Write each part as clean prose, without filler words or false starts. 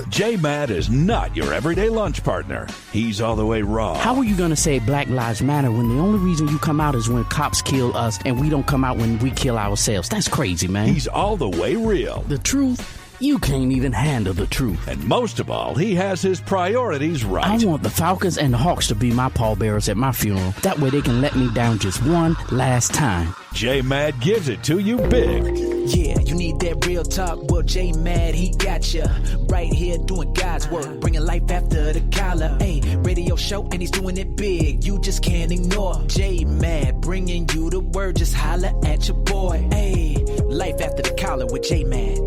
J-Mad is not your everyday lunch partner. He's all the way raw. How are you going to say Black Lives Matter when the only reason you come out is when cops kill us and we don't come out when we kill ourselves? That's crazy, man. He's all the way real. The truth? You can't even handle the truth. And most of all, he has his priorities right. I want the Falcons and the Hawks to be my pallbearers at my funeral. That way they can let me down just one last time. J-Mad gives it to you big. Yeah, you need that real talk. Well, J-Mad, he got you. Right here doing God's work. Bringing life after the collar. Hey, radio show and he's doing it big. You just can't ignore. J-Mad, bringing you the word. Just holler at your boy. Hey, life after the collar with J-Mad.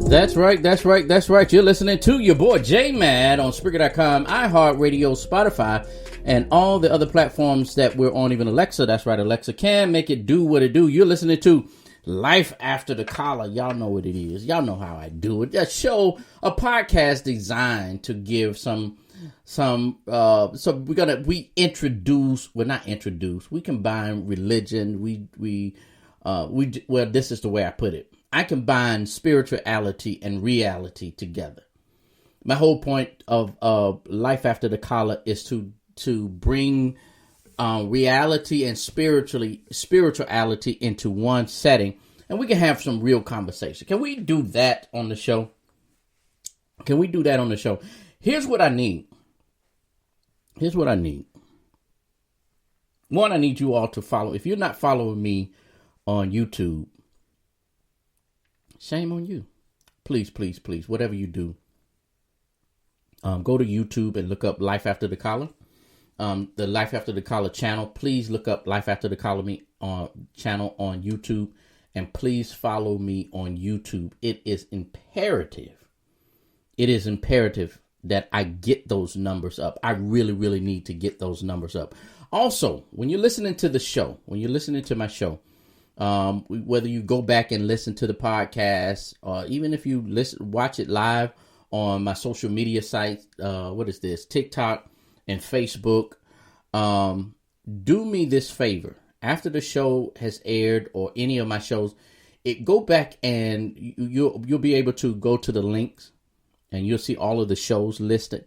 That's right. You're listening to your boy J-Mad on Spreaker.com, iHeartRadio, Spotify, and all the other platforms that we're on, even Alexa. That's right, Alexa can make it do what it do. You're listening to Life After the Collar. Y'all know what it is. Y'all know how I do it. A show, a podcast designed to give we combine religion. This is the way I put it. I combine spirituality and reality together. My whole point of Life After the Collar is to bring reality and spirituality into one setting, and we can have some real conversation. Can we do that on the show? Here's what I need. One, I need you all to follow. If you're not following me on YouTube, shame on you. Please, whatever you do, go to YouTube and look up Life After the Collar, the Life After the Collar channel. Please look up Life After the Collar channel on YouTube, and please follow me on YouTube. It is imperative that I get those numbers up. I really need to get those numbers up. Also, when you're listening to the show, when you're listening to my show, whether you go back and listen to the podcast, or even if you watch it live on my social media sites, TikTok and Facebook, do me this favor. After the show has aired, or any of my shows, go back and you'll be able to go to the links, and you'll see all of the shows listed.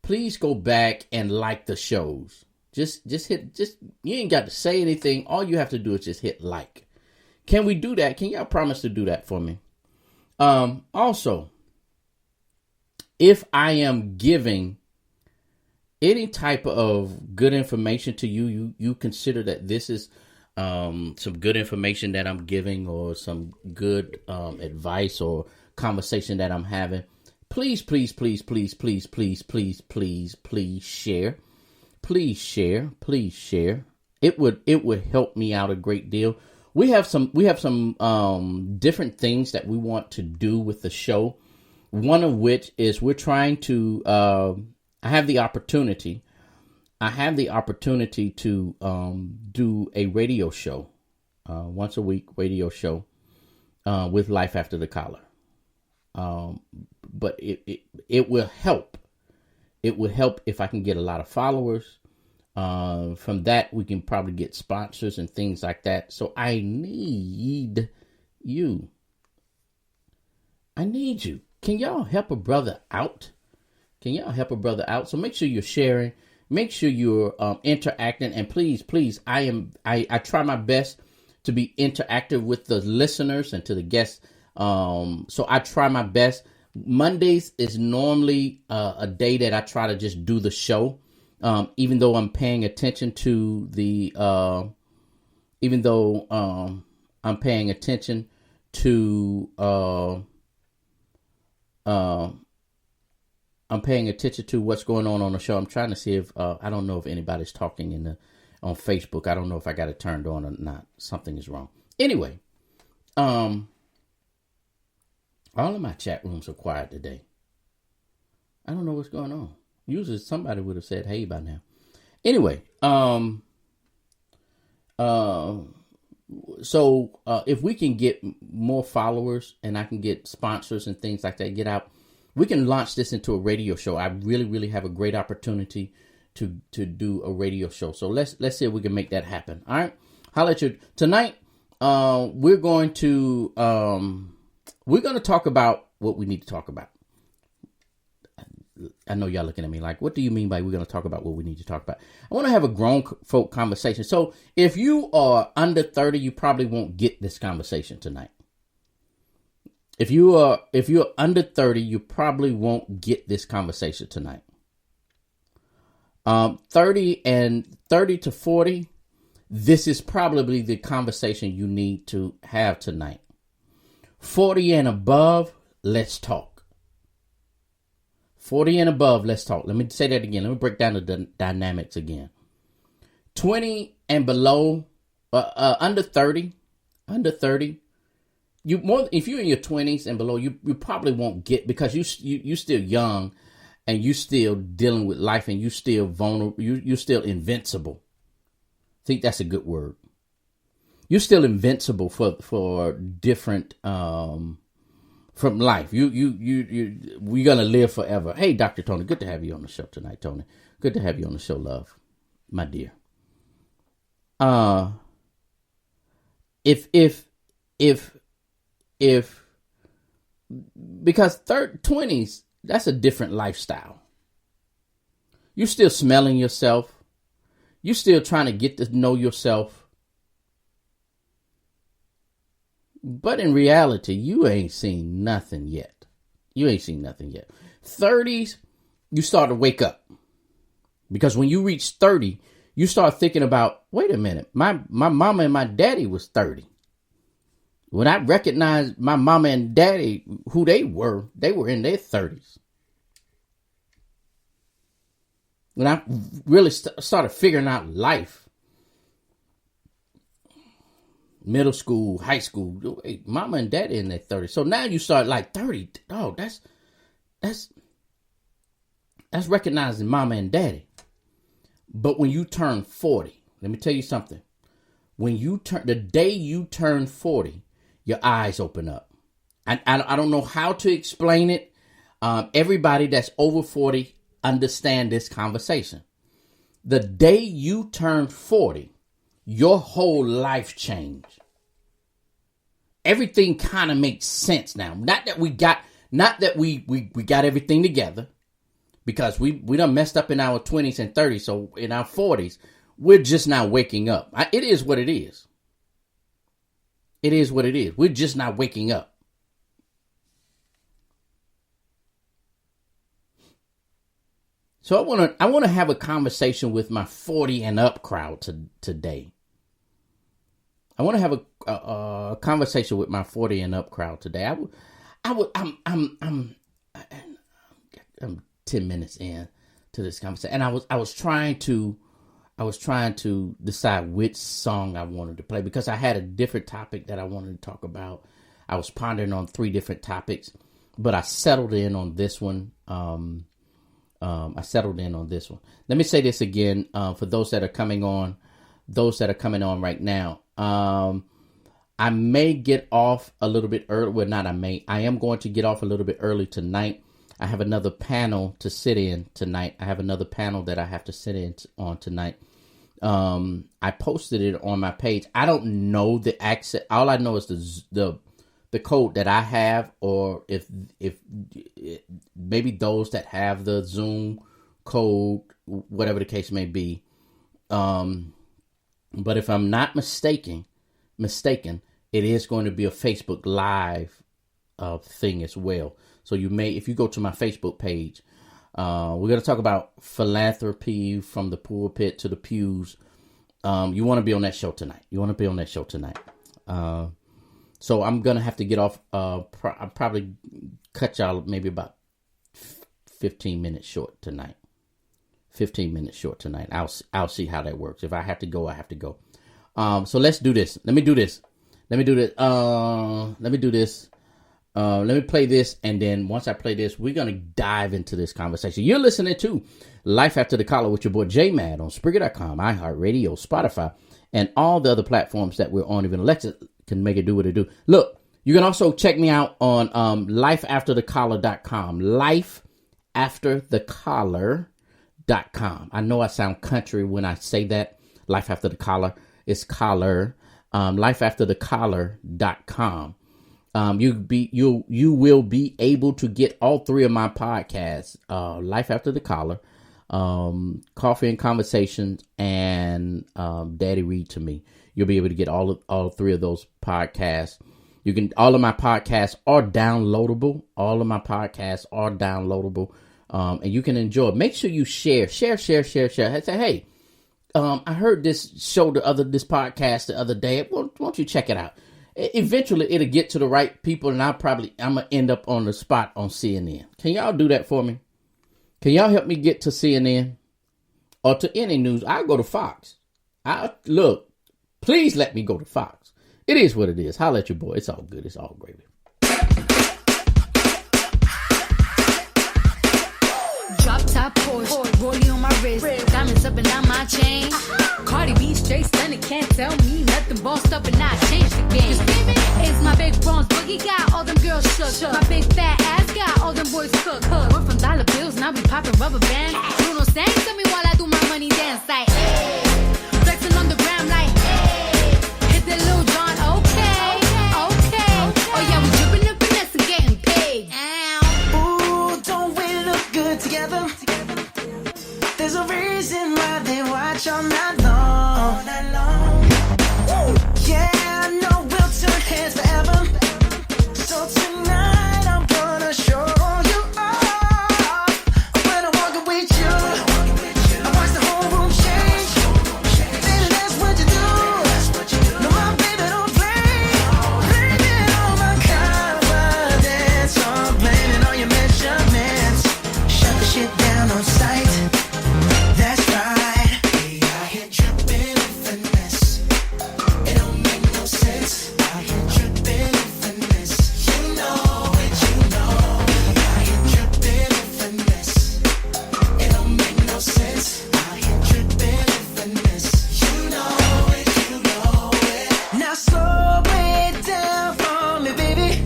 Please go back and like the shows. Just you ain't got to say anything. All you have to do is just hit like. Can we do that? Can y'all promise to do that for me? Also, if I am giving any type of good information to you, you consider that this is some good information that I'm giving, or some good advice or conversation that I'm having, please share. Please share. It would help me out a great deal. We have some different things that we want to do with the show. One of which is we're trying to I have the opportunity to do a radio show, once a week radio show, with Life After the Collar. But it will help. It would help if I can get a lot of followers. From that, we can probably get sponsors and things like that. So I need you. Can y'all help a brother out? So make sure you're sharing. Make sure you're interacting. And please, I try my best to be interactive with the listeners and to the guests. So I try my best. Mondays is normally a day that I try to just do the show, even though I'm paying attention to what's going on the show. I'm trying to see if I don't know if anybody's talking on Facebook. I don't know if I got it turned on or not. Something is wrong. Anyway, all of my chat rooms are quiet today. I don't know what's going on. Usually somebody would have said hey by now. Anyway, so if we can get more followers and I can get sponsors and things like that, get out, we can launch this into a radio show. I really have a great opportunity to do a radio show. So let's see if we can make that happen. All right. Holla at you tonight. we're going to talk about what we need to talk about. I know y'all looking at me like, what do you mean by we're going to talk about what we need to talk about? I want to have a grown folk conversation. So if you are under 30, you probably won't get this conversation tonight. If you're under 30, you probably won't get this conversation tonight. 30 to 40, this is probably the conversation you need to have tonight. 40 and above, let's talk. 40 and above, let's talk. Let me say that again. Let me break down the dynamics again. 20 and below, under 30, if you're in your 20s and below, you probably won't get, because you still young and you still dealing with life and you still vulnerable, you still invincible. I think that's a good word. You're still invincible for different from life. We're gonna live forever. Hey, Dr. Tony, good to have you on the show tonight, Tony. Good to have you on the show, love, my dear. Because 20s, that's a different lifestyle. You're still smelling yourself. You're still trying to get to know yourself. But in reality, you ain't seen nothing yet. 30s, you start to wake up. Because when you reach 30, you start thinking about, wait a minute, my mama and my daddy was 30. When I recognized my mama and daddy, who they were in their 30s. When I really started figuring out life, middle school, high school, hey, mama and daddy in their 30s. So now you start like 30. Oh, that's recognizing mama and daddy. But when you turn 40, let me tell you something. The day you turn 40, your eyes open up. I don't know how to explain it. Everybody that's over 40 understand this conversation. The day you turn 40, your whole life changed. Everything kind of makes sense now. Not that we got everything together, because we done messed up in our 20s and 30s. So in our 40s, we're just now waking up. It is what it is. It is what it is. We're just not waking up. So I want to have a conversation with my 40 and up crowd today. I want to have a conversation with my 40 and up crowd today. I'm 10 minutes in to this conversation, and I was trying to decide which song I wanted to play, because I had a different topic that I wanted to talk about. I was pondering on 3 different topics, but I settled in on this one. Let me say this again, for those that are coming on right now. I may get off a little bit early. Well, not I may. I am going to get off a little bit early tonight. I have another panel to sit in tonight. I have another panel that I have to sit in on tonight. I posted it on my page. I don't know the access. All I know is the code that I have, or if maybe those that have the Zoom code, whatever the case may be. But if I'm not mistaken, it is going to be a Facebook Live thing as well. So you may, if you go to my Facebook page, we're going to talk about philanthropy from the pulpit to the pews. You want to be on that show tonight. So I'm going to have to get off. I'll probably cut y'all maybe about 15 minutes short tonight. I'll see how that works. If I have to go, I have to go. So let's do this. Let me play this. And then once I play this, we're going to dive into this conversation. You're listening to Life After the Collar with your boy J-Mad on Spreaker.com, iHeartRadio, Spotify, and all the other platforms that we're on. Even Alexa can make it do what it do. Look, you can also check me out on lifeafterthecollar.com. Lifeafterthecollar.com. I know I sound country when I say that. Life After the Collar. It's collar. lifeafterthecollar.com. You will be able to get all three of my podcasts, Life After the Collar, Coffee and Conversations, and Daddy Read to Me. You'll be able to get all three of those podcasts. All of my podcasts are downloadable. And you can enjoy it. Make sure you share. Say, hey, I heard this podcast the other day. Won't you check it out? Eventually, it'll get to the right people, and I'm gonna end up on the spot on CNN. Can y'all do that for me? Can y'all help me get to CNN or to any news? I go to Fox. Look, please let me go to Fox. It is what it is. Holla at your boy. It's all good. It's all gravy. Drop top Porsche, rollie on my wrist, diamonds up and down my chain. Cardi B straight stunning, can't tell me nothing. Bossed up and I changed the game. It's my big bronze boogie, got all them girls shook. My big fat ass got all them boys cooked. We're from dollar bills, now we popping rubber bands. Bruno sang to me while I do my money dance like, hey. Flexing on the gram like, hey. Hit that Lil Jon, okay. Oh yeah, we dripping and finesse and getting paid. Ooh, don't we look good together? There's a reason why they watch all night long. Yeah, I know we'll turn heads forever. So tonight I'm gonna show you off. When I'm walking with you, I watch the whole room change. Baby, that's what you do. No, my baby don't play. Blame it on my confidence. I'm blaming on your measurements. Shut the shit down on sight. That's right. We out here dripping in finesse. It don't make no sense. Out here dripping in finesse. You know it, you know. We out here dripping in finesse. It don't make no sense. Out here dripping in finesse. You know it, you know it. Now slow it down for me, baby.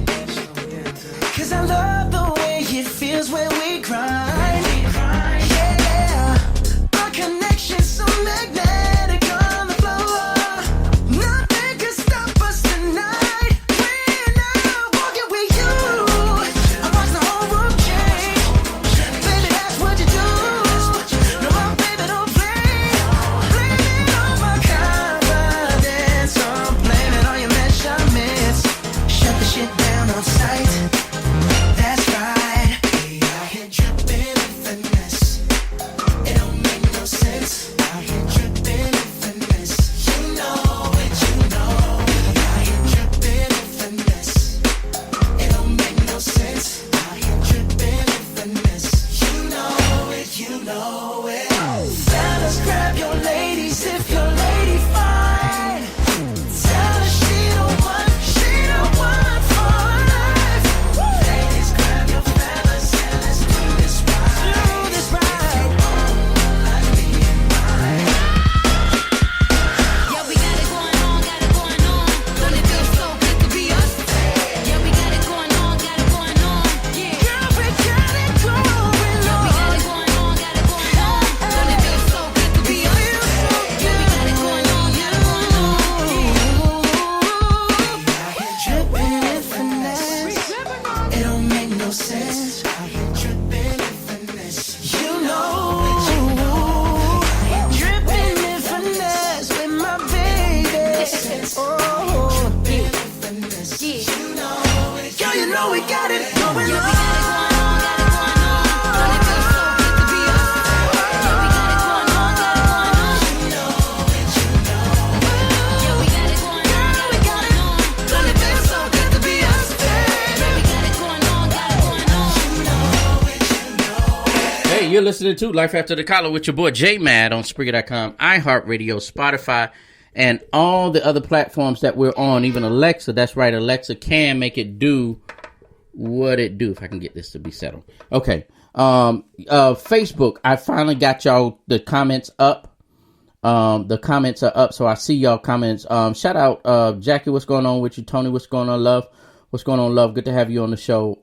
'Cause I love the way it feels when we grind. Connection so magnetic on the floor. Nothing can stop us tonight. When I'm walking with you, I watch the whole room change. Baby, that's what you do. No, my baby don't play. Blame it on my confidence. I'm blaming on your measurements. Shut the shit down on sight. That's right. We out here dripping in finesse. It don't make no sense. Out here dripping in finesse. You know it, you know. We out here dripping in finesse. It don't make no sense. Out here dripping in finesse. You know it, you know it. Fellas, grab your ladies if your lady fine. Tell her she the one for life. Ladies, grab your fellas and let's do this right. Yeah, we got it going on. Don't it feel so good to be us? Yeah, we got it going on. Yeah. Girl, we got it going on. Yeah, we got it going on. Don't it feel so good to be us? Yeah, we got it going on. Out here dripping in finesse. It don't make no sense. Out here dripping in finesse. You know. Dripping in finesse with my baby. Oh, dripping in finesse. You know it. Girl, you know we got it going Yeah, we on. got it going on. Don't it feel so good to be us? Yeah, we got it going on. Yeah, we got it going on. Don't it feel so good to be us? Yeah, we got it going on. Hey, you're listening to Life After the Collar with your boy J-Mad on Spreaker.com, iHeartRadio, Spotify, and all the other platforms that we're on. Even Alexa, that's right, Alexa can make it do what it do. If I can get this to be settled. Okay. Facebook, I finally got y'all the comments up. The comments are up, so I see y'all comments. Shout out Jackie, what's going on with you? Tony, what's going on, love? What's going on, love? Good to have you on the show.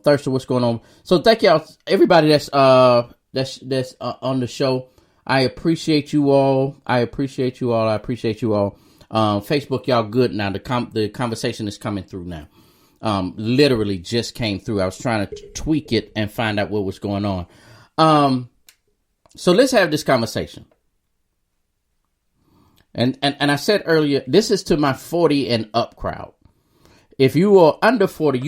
Thurston, what's going on? So thank y'all, everybody that's on the show. I appreciate you all. Facebook, y'all good now. The conversation is coming through now. Literally just came through. I was trying to tweak it and find out what was going on. So let's have this conversation. And I said earlier, this is to my 40 and up crowd. If you are under 40,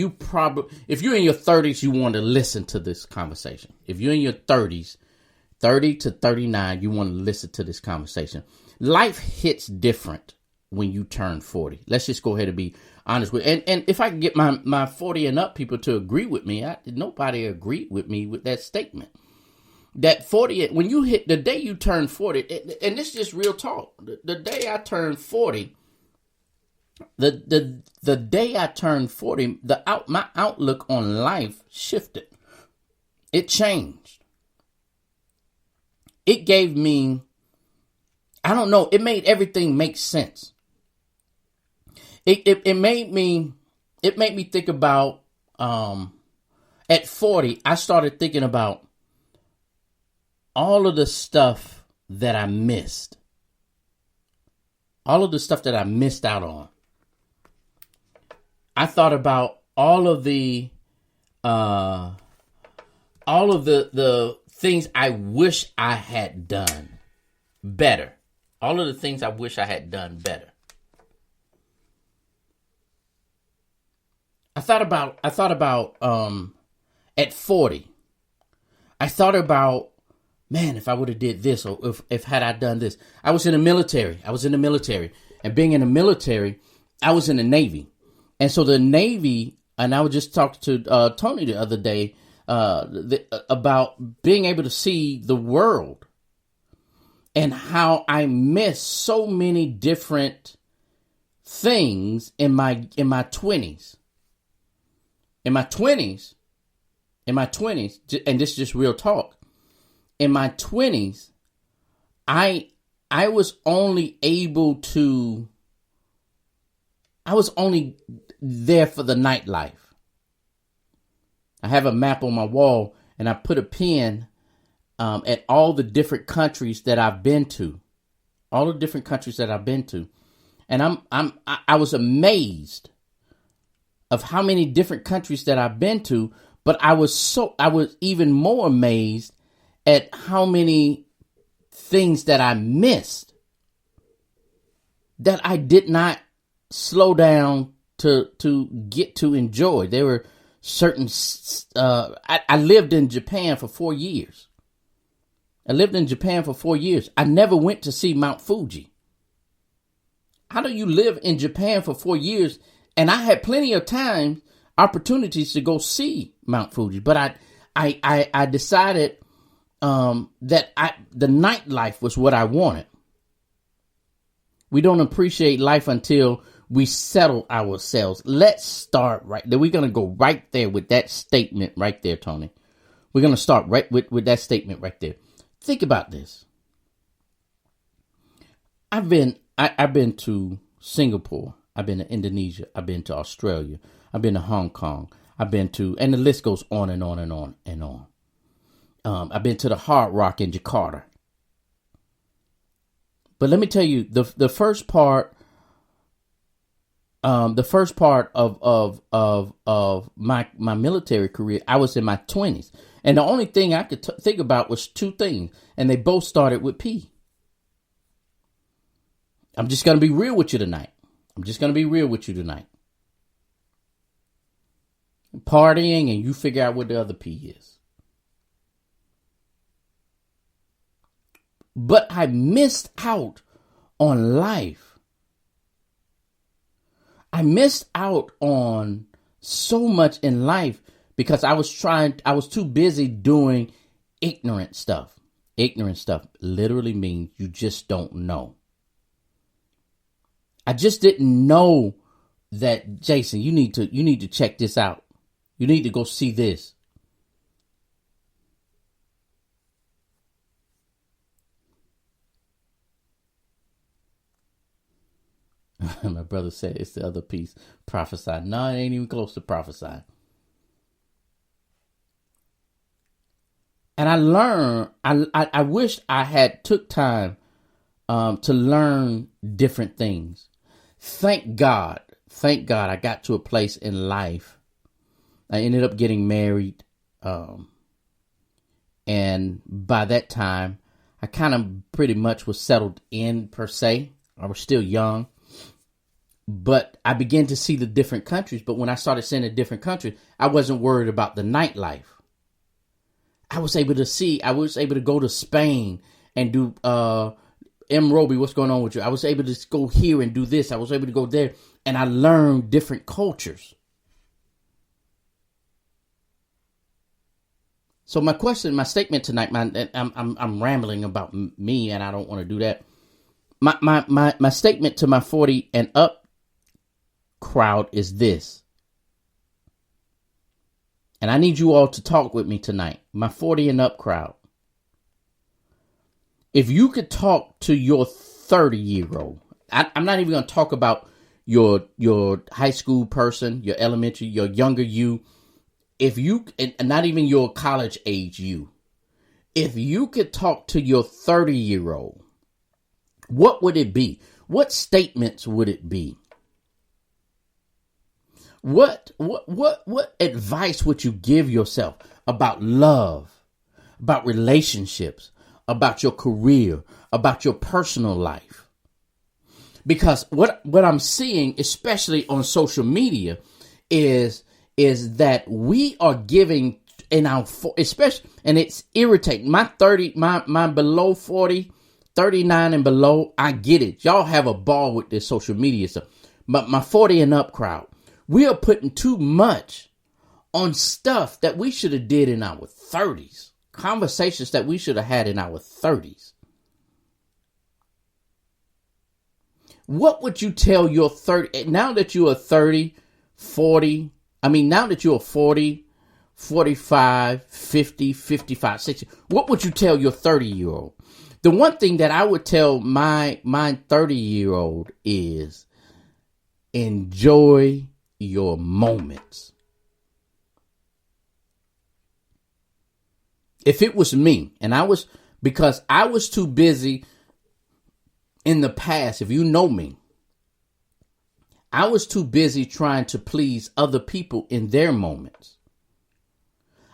if you're in your 30s, you want to listen to this conversation. If you're in your 30s, 30 to 39, you want to listen to this conversation. Life hits different when you turn 40. Let's just go ahead and be honest with it. And if I can get my 40 and up people to agree with me, nobody agreed with me with that statement. That 40, when you hit the day you turn 40, and this is just real talk. The day I turned 40, the day I turned 40, my outlook on life shifted. It changed. It gave me, I don't know, it made everything make sense. It made me think about, at 40, I started thinking about all of the stuff that I missed. All of the stuff that I missed out on. I thought about all of the things I wish I had done better. All of the things I wish I had done better. I thought about at 40. I thought about, man, if I would have did this, or if had I done this. I was in the military. And being in the military, I was in the Navy. And so the Navy, and I was just talking to Tony the other day about being able to see the world and how I missed so many different things in my 20s. In my 20s, and this is just real talk. In my 20s, I was only there for the nightlife. I have a map on my wall, and I put a pin at all the different countries that I've been to. And I was amazed of how many different countries that I've been to, but I was even more amazed at how many things that I missed that I did not slow down to get to enjoy. There were certain, I lived in Japan for 4 years. I never went to see Mount Fuji. How do you live in Japan for 4 years? And I had plenty of opportunities to go see Mount Fuji, but I decided that the nightlife was what I wanted. We don't appreciate life until we settle ourselves. Let's start right there. We're going to go right there with that statement right there, Tony. We're going to start right with that statement right there. Think about this. I've been to Singapore. I've been to Indonesia. I've been to Australia. I've been to Hong Kong. I've been to, and the list goes on and on and on and on. I've been to the Hard Rock in Jakarta. But let me tell you, the first part of my military career, I was in my 20s. And the only thing I could think about was two things. And they both started with P. I'm just going to be real with you tonight. Partying, and you figure out what the other P is. But I missed out on life. I missed out on so much in life because I was too busy doing ignorant stuff. Ignorant stuff literally means you just don't know. I just didn't know that, Jason, you need to check this out. You need to go see this. My brother said it's the other piece. Prophesy. No, it ain't even close to prophesy. And I learned, I wish I had took time to learn different things. thank God I got to a place in life. I ended up getting married. And by that time, I kind of pretty much was settled in, per se. I was still young. But I began to see the different countries. But when I started seeing the different countries, I wasn't worried about the nightlife. I was able to go to Spain and do, M. Roby, what's going on with you? I was able to go here and do this. I was able to go there. And I learned different cultures. So my statement tonight, I'm rambling about me, and I don't want to do that. My statement to my 40 and up crowd is this. And I need you all to talk with me tonight. My 40 and up crowd. If you could talk to your 30-year-old, I'm not even going to talk about your high school person, your elementary, your younger you. If you, and not even your college age you, if you could talk to your 30-year-old, what would it be? What statements would it be? What advice would you give yourself about love, about relationships, about your career, about your personal life? Because what I'm seeing, especially on social media, is that we are giving in our, especially, and it's irritating. My below 40, 39 and below, I get it. Y'all have a ball with this social media stuff. But my 40 and up crowd, we are putting too much on stuff that we should have did in our 30s. Conversations that we should have had in our 30s. What would you tell your 30, now that you are 30, 40, now that you're 40, 45, 50, 55, 60, what would you tell your 30-year-old? The one thing that I would tell my 30-year-old is enjoy your moments. If it was me, because I was too busy in the past, if you know me, I was too busy trying to please other people in their moments.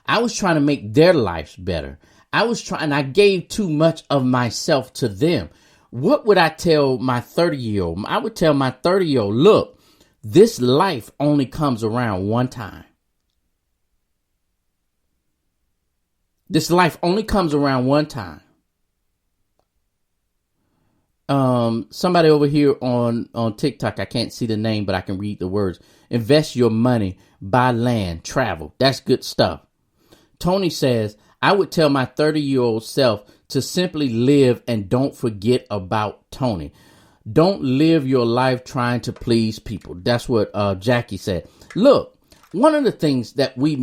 I was trying to make their lives better. I gave too much of myself to them. What would I tell my 30-year-old? I would tell my 30-year-old, look, this life only comes around one time. This life only comes around one time. Somebody over here on TikTok, I can't see the name, but I can read the words. Invest your money, buy land, travel. That's good stuff. Tony says, I would tell my 30-year-old self to simply live and don't forget about Tony. Don't live your life trying to please people. That's what Jackie said. Look, one of the things that we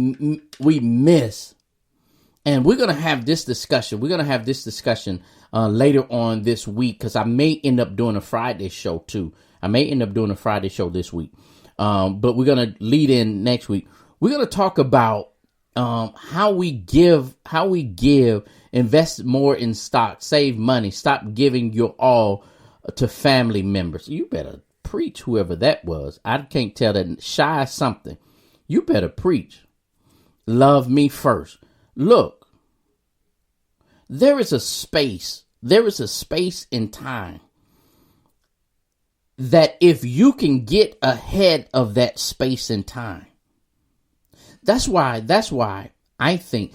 miss, and we're going to have this discussion. We're going to have this discussion later on this week, because I may end up doing a Friday show too. I may end up doing a Friday show this week. But we're going to lead in next week. We're going to talk about how we give, invest more in stock, save money, stop giving your all to family members. You better preach, whoever that was. I can't tell that. Shy something. You better preach. Love me first. Look, there is a space in time that if you can get ahead of that space in time, that's why I think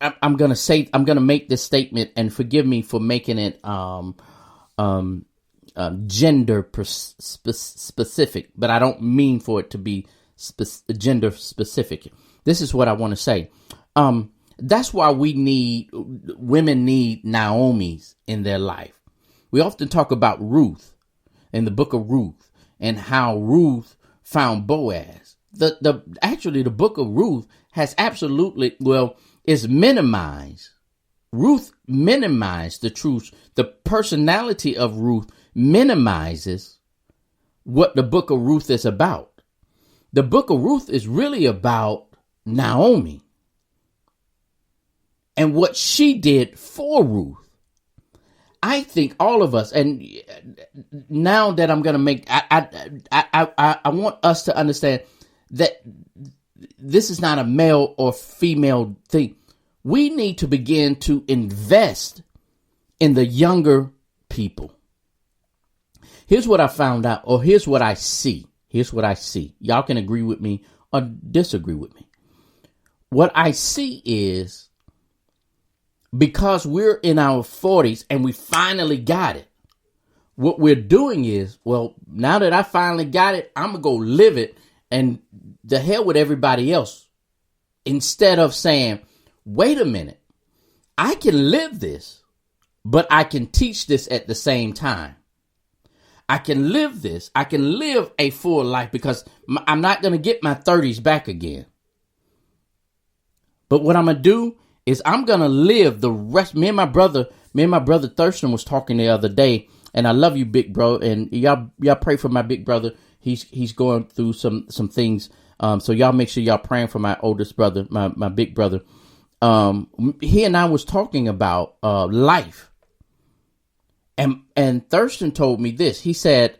I'm going to make this statement, and forgive me for making it gender specific, but I don't mean for it to be gender specific. This is what I want to say. That's why women need Naomi's in their life. We often talk about Ruth in the book of Ruth and how Ruth found Boaz. Actually, the book of Ruth has is minimized. Ruth minimized the truth. The personality of Ruth minimizes what the book of Ruth is about. The book of Ruth is really about Naomi and what she did for Ruth. I think all of us, and now that I'm going to make, I want us to understand that this is not a male or female thing. We need to begin to invest in the younger people. Here's what I found out, or here's what I see. Here's what I see. Y'all can agree with me or disagree with me. What I see is, because we're in our 40s and we finally got it, what we're doing is, well, now that I finally got it, I'm going to go live it, and the hell with everybody else. Instead of saying, wait a minute, I can live this, but I can teach this at the same time. I can live this. I can live a full life, because I'm not going to get my 30s back again. But what I'm going to do is I'm going to live the rest. Me and my brother Thurston was talking the other day, and I love you, big bro. And y'all pray for my big brother. He's going through some things. So y'all make sure y'all praying for my oldest brother, my big brother. He and I was talking about life. And Thurston told me this. He said,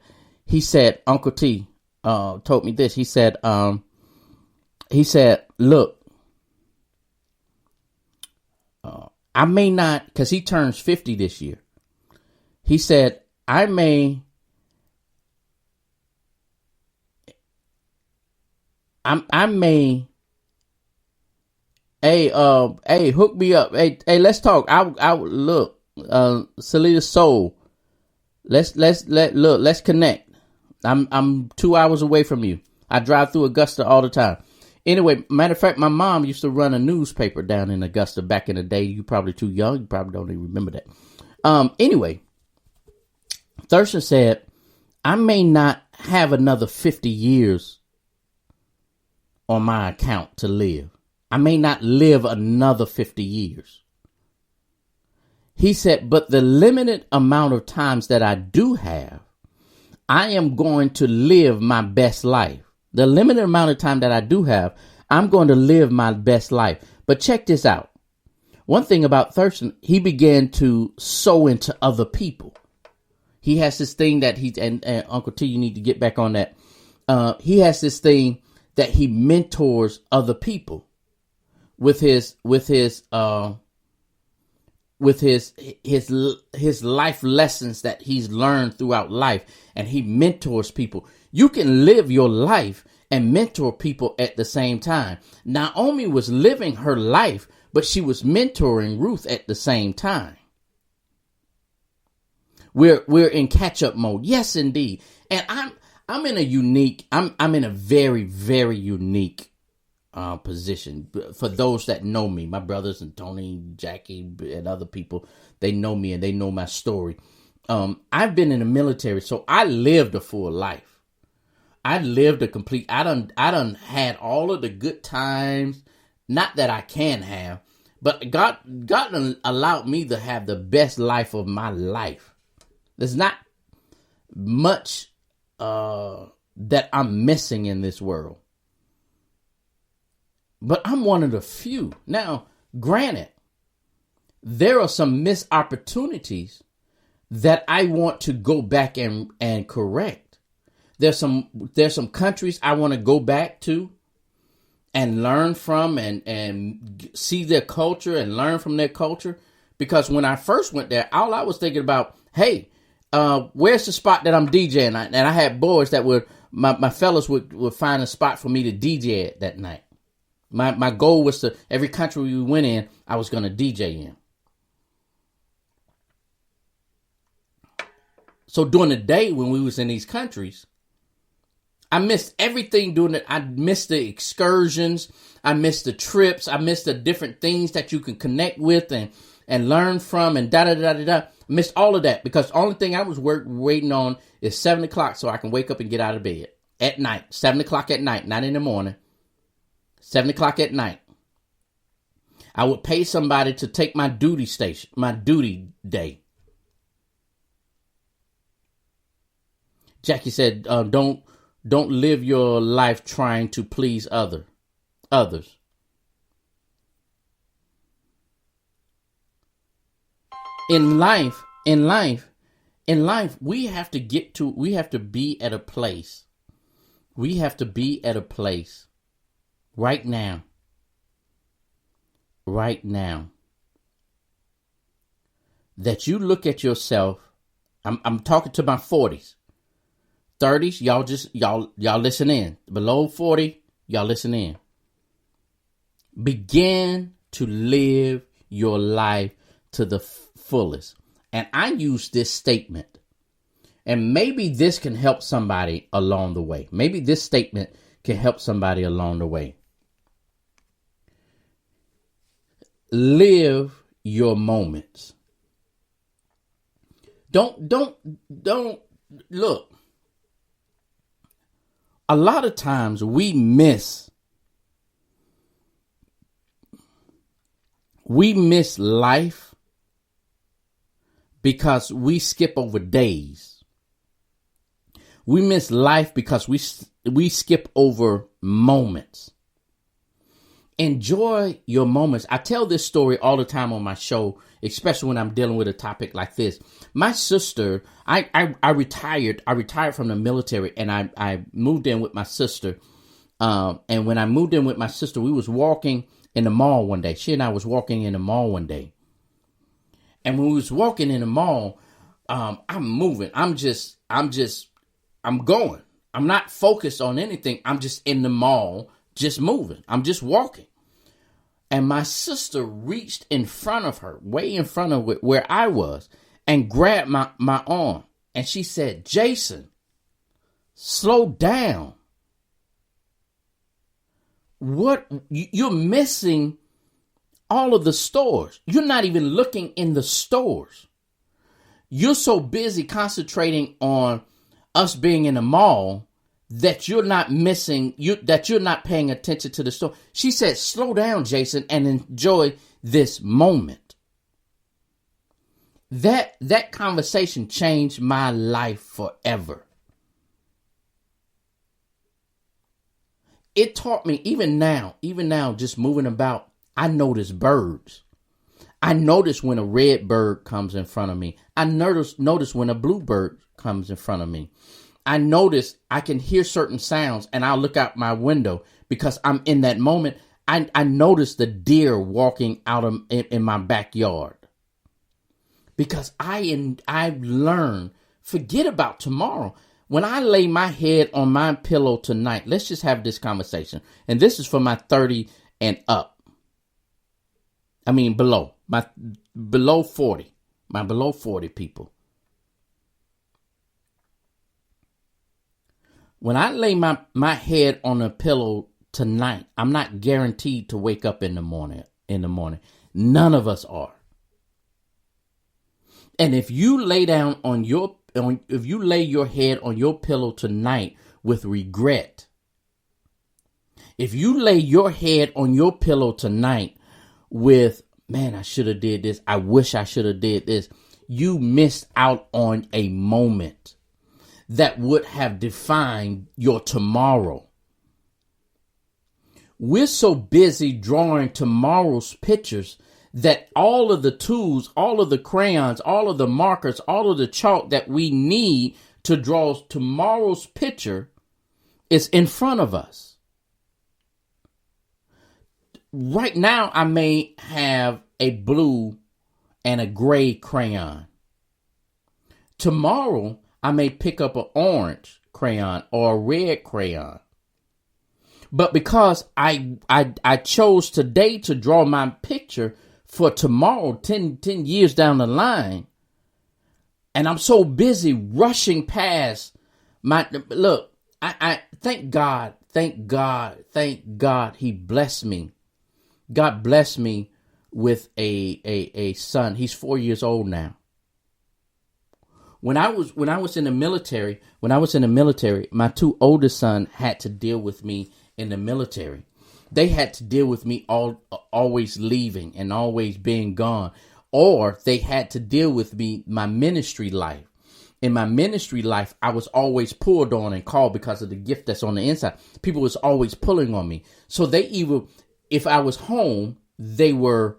Uncle T told me this. He said, look, I may not, because he turns 50 this year. He said, I may hook me up. Hey, let's talk. I look, Salida Soul. Let's connect. I'm 2 hours away from you. I drive through Augusta all the time. Anyway, matter of fact, my mom used to run a newspaper down in Augusta back in the day. You probably too young. You probably don't even remember that. Anyway, Thurston said, I may not have another 50 years on my account to live. I may not live another 50 years. He said, but the limited amount of times that I do have, I am going to live my best life. The limited amount of time that I do have, I'm going to live my best life. But check this out. One thing about Thurston, he began to sow into other people. He has this thing that and Uncle T, you need to get back on that. He has this thing that he mentors other people with his life lessons that he's learned throughout life, and he mentors people. You can live your life and mentor people at the same time. Naomi was living her life, but she was mentoring Ruth at the same time. We're in catch-up mode. Yes, indeed. And I'm in a very, very unique position. For those that know me, my brothers and Tony, Jackie, and other people, they know me and they know my story. I've been in the military, so I lived a full life. I lived a complete. I done had all of the good times. Not that I can have, but God allowed me to have the best life of my life. There's not much that I'm missing in this world. But I'm one of the few. Now, granted, there are some missed opportunities that I want to go back and correct. There's some countries I want to go back to and learn from and see their culture and learn from their culture. Because when I first went there, all I was thinking about, hey, where's the spot that I'm DJing? And I had boys that would, my fellas would find a spot for me to DJ at that night. My goal was to, every country we went in, I was going to DJ in. So during the day when we was in these countries, I missed everything doing it. I missed the excursions. I missed the trips. I missed the different things that you can connect with and learn from and I missed all of that because the only thing I was waiting on is 7 o'clock so I can wake up and get out of bed at night. 7 o'clock at night, not in the morning. 7 o'clock at night. I would pay somebody to take my duty day. Jackie said, don't live your life trying to please others. In life, In life, we have to be at a place. We have to be at a place right now. Right now. That you look at yourself. I'm talking to my 40s. 30s, y'all listen in. Below 40, y'all listen in. Begin to live your life to the fullest. And I use this statement. And maybe this can help somebody along the way. Maybe this statement can help somebody along the way. Live your moments. Don't look. A lot of times we miss life because we skip over days. We miss life because we skip over moments. Enjoy your moments. I tell this story all the time on my show, especially when I'm dealing with a topic like this. My sister, I retired. I retired from the military, and I moved in with my sister. And when I moved in with my sister, we was walking in the mall one day. She and I was walking in the mall one day. And when we was walking in the mall, I'm moving. I'm going. I'm not focused on anything. I'm just in the mall, just moving. I'm just walking. And my sister reached in front of her, way in front of where I was, and grabbed my arm. And she said, "Jason, slow down. What? You're missing all of the stores. You're not even looking in the stores. You're so busy concentrating on us being in the mall that you're not missing, that you're not paying attention to the store." She said, "Slow down, Jason, and enjoy this moment." That conversation changed my life forever. It taught me, even now, just moving about, I notice birds. I notice when a red bird comes in front of me. I notice when a blue bird comes in front of me. I notice I can hear certain sounds, and I'll look out my window because I'm in that moment. I notice the deer walking out in my backyard because I've learned, forget about tomorrow. When I lay my head on my pillow tonight, let's just have this conversation. And this is for my 30 and up. I mean, below 40, my below 40 people. When I lay my head on a pillow tonight, I'm not guaranteed to wake up in the morning. None of us are. And if you lay if you lay your head on your pillow tonight with regret, if you lay your head on your pillow tonight with, "Man, I should have did this. I wish I should have did this," you missed out on a moment that would have defined your tomorrow. We're so busy drawing tomorrow's pictures that all of the tools, all of the crayons, all of the markers, all of the chalk that we need to draw tomorrow's picture is in front of us. Right now, I may have a blue and a gray crayon. Tomorrow, I may pick up an orange crayon or a red crayon. But because I chose today to draw my picture for tomorrow, 10 years down the line, and I'm so busy rushing past look, I thank God he blessed me. God blessed me with a son. He's 4 years old now. When I was in the military, my two oldest sons had to deal with me in the military. They had to deal with me always leaving and always being gone, or they had to deal with me my ministry life. In my ministry life, I was always pulled on and called because of the gift that's on the inside. People was always pulling on me. So they either, if I was home, they were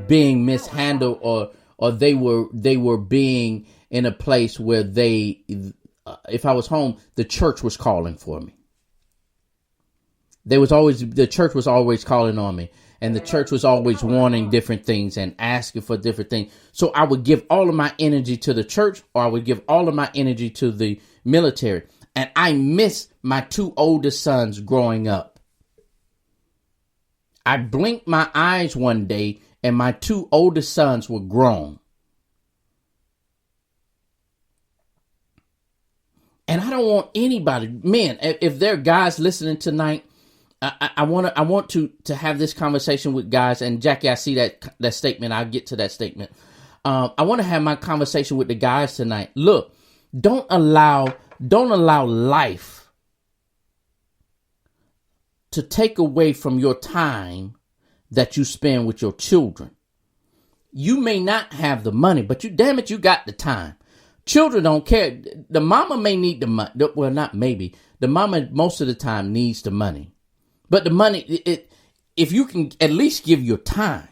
being mishandled or they were being in a place where if I was home, the church was calling for me. The church was always calling on me, and the church was always wanting different things and asking for different things. So I would give all of my energy to the church, or I would give all of my energy to the military. And I miss my two oldest sons growing up. I blinked my eyes one day and my two oldest sons were grown. And I don't want anybody, man, if there are guys listening tonight, I want to have this conversation with guys. And Jackie, I see that statement. I'll get to that statement. I want to have my conversation with the guys tonight. Look, don't allow life to take away from your time that you spend with your children. You may not have the money, but you got the time. Children don't care. The mama may need the money. Well, not maybe. The mama most of the time needs the money. But the money, if you can at least give your time.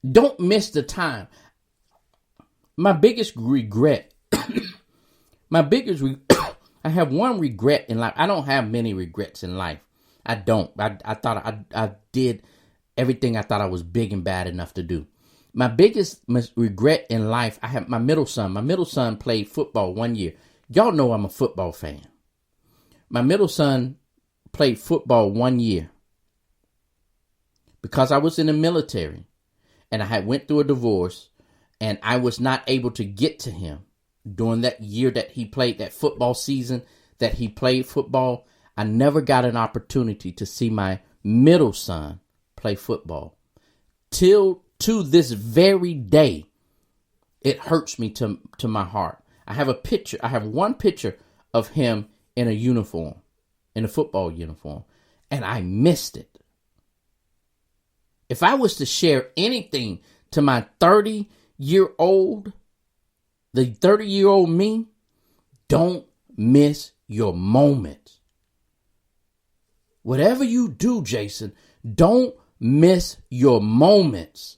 Don't miss the time. My biggest regret, I have one regret in life. I don't have many regrets in life. I don't. I thought I did everything I thought I was big and bad enough to do. My biggest regret in life, I have my middle son. My middle son played football 1 year. Y'all know I'm a football fan. My middle son played football 1 year because I was in the military and I had went through a divorce and I was not able to get to him during that year that he played, that football season that he played football. I never got an opportunity to see my middle son play football. Till to this very day, it hurts me to my heart. I have one picture of him in a uniform, in a football uniform, and I missed it. If I was to share anything to my 30-year-old, the 30-year-old me, don't miss your moments. Whatever you do, Jason, don't miss your moments.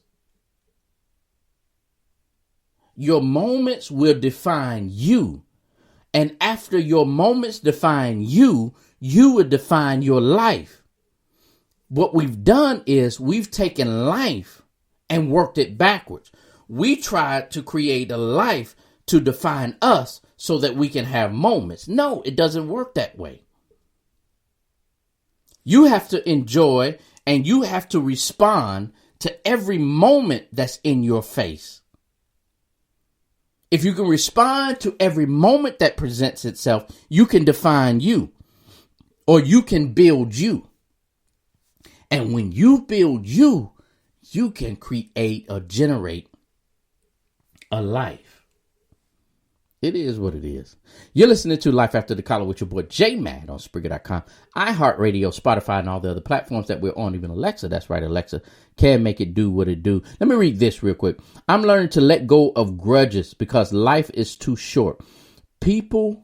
Your moments will define you. And after your moments define you, you will define your life. What we've done is we've taken life and worked it backwards. We tried to create a life to define us so that we can have moments. No, it doesn't work that way. You have to enjoy and you have to respond to every moment that's in your face. If you can respond to every moment that presents itself, you can define you, or you can build you. And when you build you, you can create or generate a life. It is what it is. You're listening to Life After the Collar with your boy J Mad on Spreaker.com, iHeartRadio, Spotify, and all the other platforms that we're on, even Alexa. That's right, Alexa can make it do what it do. Let me read this real quick. I'm learning to let go of grudges because life is too short. People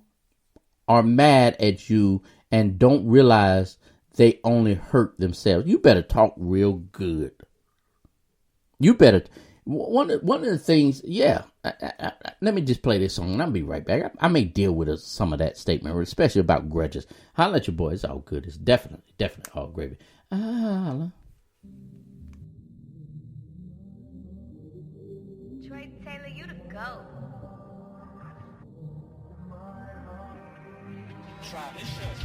are mad at you and don't realize they only hurt themselves. You better talk real good. You better. One of the things, yeah. Let me just play this song and I'll be right back. I may deal with some of that statement, especially about grudges. Holla at your boy. It's all good. It's definitely all gravy. Holla. Troy Taylor, you the GOAT. Try this shit.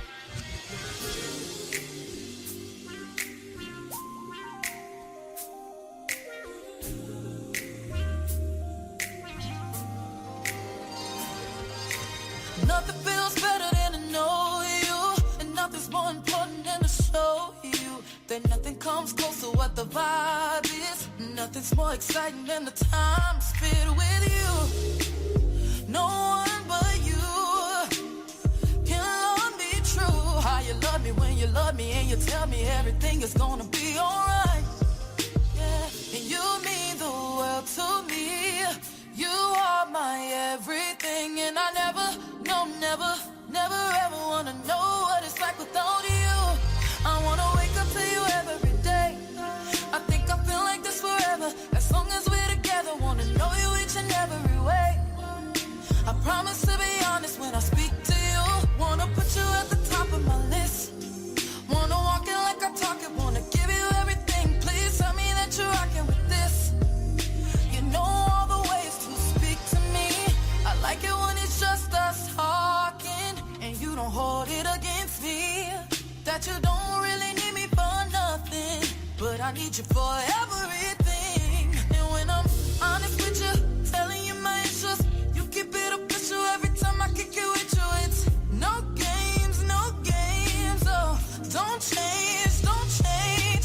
Nothing feels better than to know you, and nothing's more important than to show you that nothing comes close to what the vibe is. Nothing's more exciting than the time spent with you. No one but you can love me true. How you love me when you love me and you tell me everything is gonna be alright. Yeah, and you mean the world to me. You are my everything, and I never ever wanna know what it's like without you. I wanna wake up to you every day. I think I promise to be honest when I speak to you. Wanna put you at the top of my list. Wanna walk it like I talk it. Wanna give you everything. Please tell me that you're rocking with this. You know all the ways to speak to me. I like it when it's just us talking, and you don't hold it against me. That you don't really need me for nothing, but I need you for everything. And when I'm honest with you, telling you my issues, you keep it official every time I kick it with you. It's no games, no games. Oh, don't change,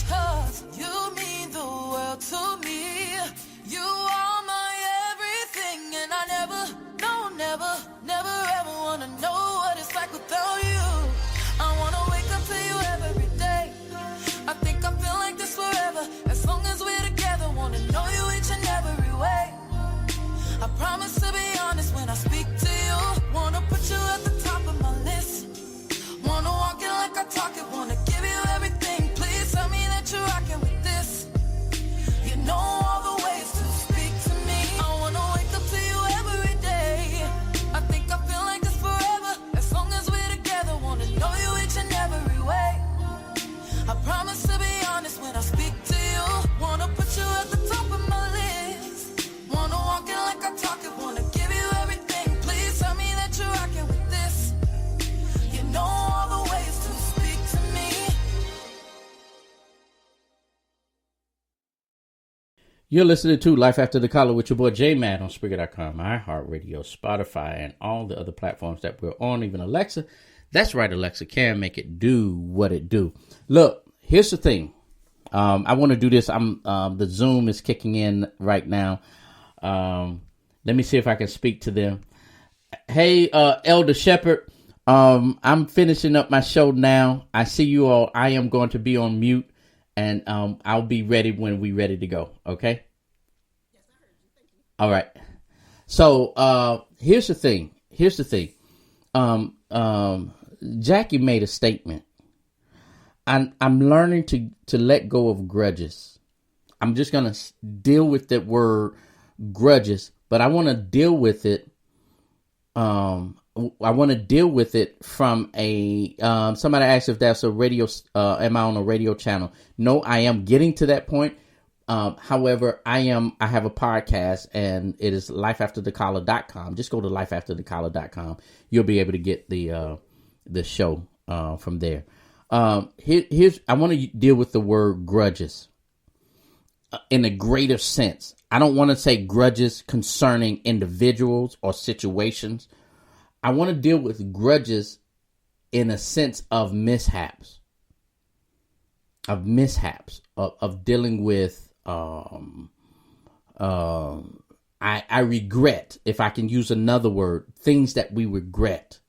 'cause you mean the world to me. You are my everything, and I never ever wanna know what it's like without you. I wanna wake up to you every day. I think I feel like this forever, as long as we're together. Wanna know you each and every way. I promise to be honest when I speak to you. Wanna put you at the top of my list. Wanna walk it like I talk it. Wanna give you everything. Please tell me that you're rocking with this. You know all the ways to speak to me. I wanna wake up to you every day. I think I feel like this forever, as long as we're together. Wanna know you each and every way. I promise to be honest when I speak to you. Wanna put you at the top of my list. Wanna walk it like I talk it. Wanna give you everything. Please tell me that you're rocking with this. You know all the ways to speak to me. You're listening to Life After the Collar with your boy J-Mad on Spreaker.com, iHeartRadio, Spotify, and all the other platforms that we're on, even Alexa. That's right, Alexa can make it do what it do. Look, here's the thing. I want to do this. The Zoom is kicking in right now. Let me see if I can speak to them. Hey, Elder Shepherd, I'm finishing up my show now. I see you all. I am going to be on mute, and I'll be ready when we're ready to go. Okay? Yes, I heard you. Thank you. All right. So here's the thing. Jackie made a statement. I'm learning to let go of grudges. I'm just going to deal with that word grudges, but I want to deal with it. I want to deal with it from a, somebody asked if that's a radio, am I on a radio channel? No, I am getting to that point. However, I have a podcast, and it is lifeafterthecollar.com. Just go to lifeafterthecollar.com. You'll be able to get the show, from there. I want to deal with the word grudges in a greater sense. I don't want to say grudges concerning individuals or situations. I want to deal with grudges in a sense of mishaps, of dealing with, I regret, if I can use another word, things that we regret.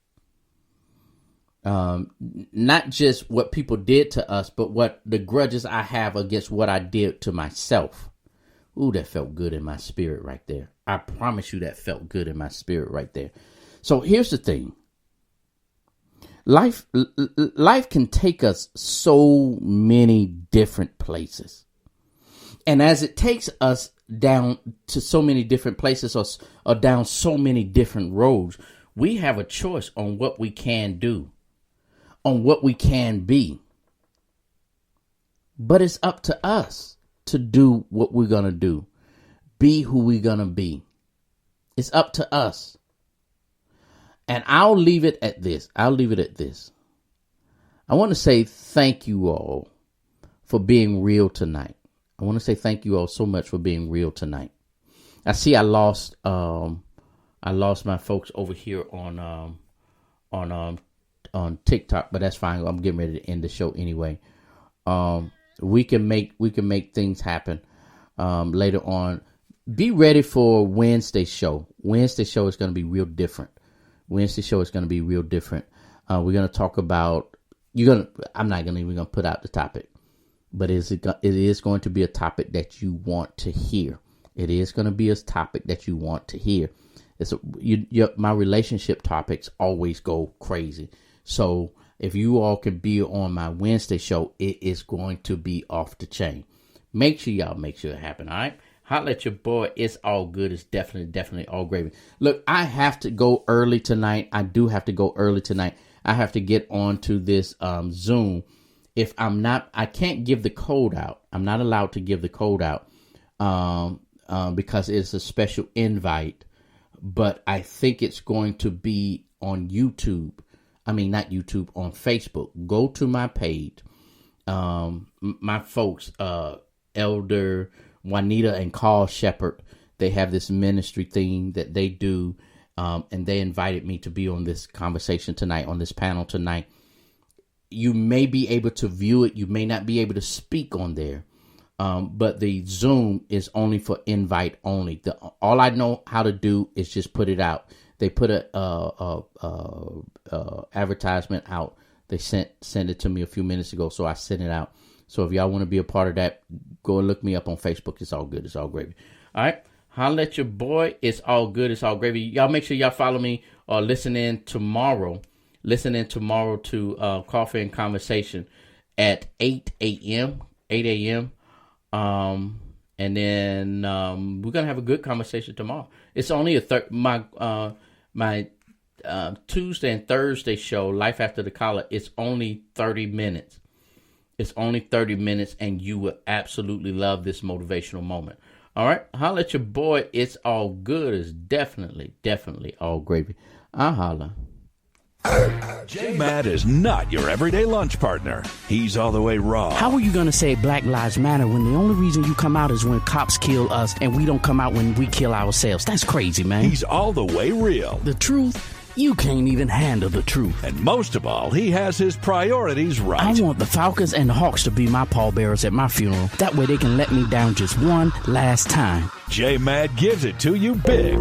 Not just what people did to us, but what the grudges I have against what I did to myself. Ooh, that felt good in my spirit right there. I promise you that felt good in my spirit right there. So here's the thing. Life can take us so many different places. And as it takes us down to so many different places or down so many different roads, we have a choice on what we can do, on what we can be. But it's up to us to do what we're going to do, be who we're going to be. It's up to us. And I'll leave it at this. I want to say thank you all for being real tonight. I want to say thank you all so much for being real tonight. I see I lost my folks over here on TikTok, but that's fine. I'm getting ready to end the show anyway. We can make things happen later on. Be ready for Wednesday's show. Wednesday's show is going to be real different. We're going to talk about, I'm not even going to put out the topic, but it is going to be a topic that you want to hear. It is going to be a topic that you want to hear. My relationship topics always go crazy. So if you all can be on my Wednesday show, it is going to be off the chain. Make sure it happen. All right. Holla at your boy. It's all good. It's definitely all gravy. Look, I have to go early tonight. I do have to go early tonight. I have to get onto this Zoom. If I'm not, I can't give the code out. I'm not allowed to give the code out because it's a special invite. But I think it's going to be on YouTube. I mean, not YouTube, on Facebook. Go to my page. My folks, Elder Juanita and Carl Shepherd, they have this ministry thing that they do, and they invited me to be on this conversation tonight, on this panel tonight. You may be able to view it. You may not be able to speak on there, but the Zoom is only for invite only. All I know how to do is just put it out. They put a advertisement out. They sent it to me a few minutes ago, so I sent it out. So if y'all want to be a part of that, go and look me up on Facebook. It's all good. It's all gravy. All right. Holla at your boy. It's all good. It's all gravy. Y'all make sure y'all follow me or listen in tomorrow. Listen in tomorrow to Coffee and Conversation at 8 a.m. And then we're going to have a good conversation tomorrow. It's only my Tuesday and Thursday show, Life After the Collar, it's only 30 minutes. It's only 30 minutes, and you will absolutely love this motivational moment. All right? Holla at your boy. It's all good. It's definitely all gravy. I holla. J-Mad is not your everyday lunch partner. He's all the way raw. How are you going to say Black Lives Matter when the only reason you come out is when cops kill us and we don't come out when we kill ourselves? That's crazy, man. He's all the way real. The truth? You can't even handle the truth. And most of all, he has his priorities right. I want the Falcons and the Hawks to be my pallbearers at my funeral. That way they can let me down just one last time. J-Mad gives it to you big.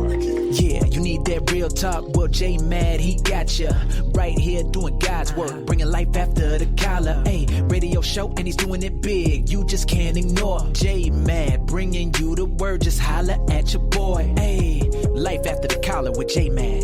Yeah, you need that real talk. Well, J-Mad, he got ya. Right here doing God's work, bringing life after the collar. Hey, radio show, and he's doing it big. You just can't ignore J-Mad, bringing you the word. Just holla at your boy. Hey, life after the collar with J-Mad.